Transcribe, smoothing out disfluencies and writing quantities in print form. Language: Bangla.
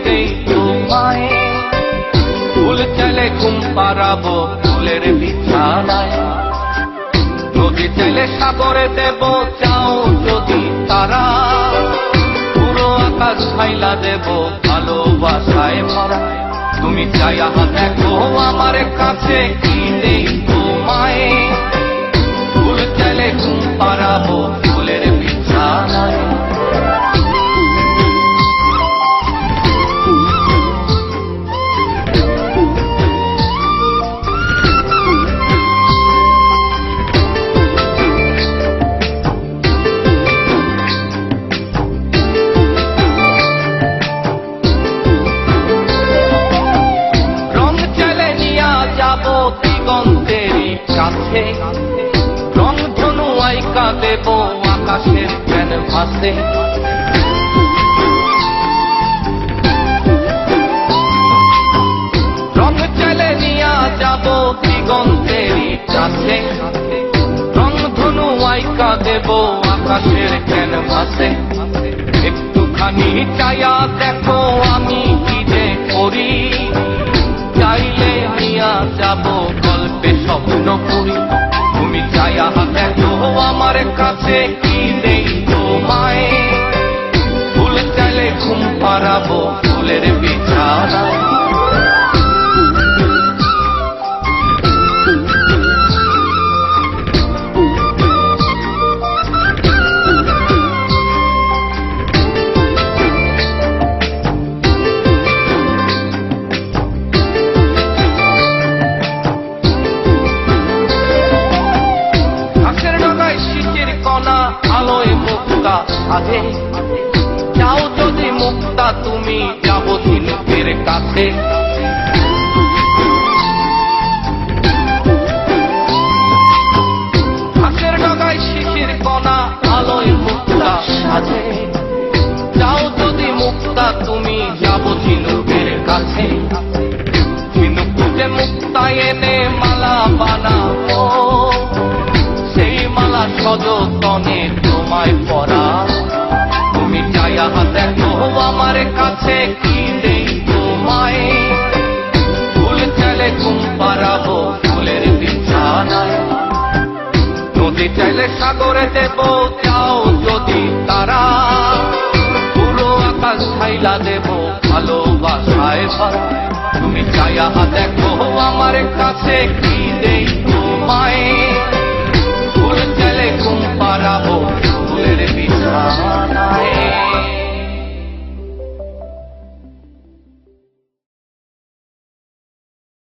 দেই তোমায়, ফুল চাইলে ঘুম পাড়াবো ফুলের বিছানায়, নদী চাইলে সাগরে দেব চাও যদি তারা, পুরো আকাশ ছাইলা দেব ভালোবাসায় ভরা। তুমি চাইয়া দেখো আমার কাছে কি দেই তোমায়, ফুল চাইলে ঘুম পাড়াবো ফুলের বিছানায়। দিগন্তেরই কাছে রংধনু আইকা দেব আকাশের ক্যানভাসে, রং চাইলে নিয়া যাব দিগন্তেরই কাছে, রংধনু আইকা দেব আকাশের ক্যানভাসে। একটুখানি চাইয়া দেখো আমি কি যে করি, চাইলে নিয়া যাব গল্পে স্বপ্ন করি। তুমি চাইয়া দেখো আমার কাছে কি দেই তোমায়, ফুল চাইলে ঘুম পাড়াবো ফুলের বিছানায়। আলোয় মুক্তা সাধে যাও যদি মুক্তা তুমি যাব ঝিনুকের কাছে, ঘাসের ডগায় শিশির কণা আলোয় মুক্তা সাধে যাও যদি মুক্তা তুমি যাব ঝিনুকের কাছে। ঝিনুক খুঁজে মুক্তা এনে মালা বানাবো, সেই মালা সযতনে তোমায় পরা। তুমি চাইয়া দেখো আমার কাছে কি দেই তোমায়, ফুল চাইলে ঘুম পাড়াবো ফুলের বিছানায়, নদী চাইলে সাগরে দেব চাও যদি তারা, পুরো আকাশ ছাইলা দেব ভালোবাসায় ভরা। তুমি চাইয়া দেখো আমার কাছে কি দেই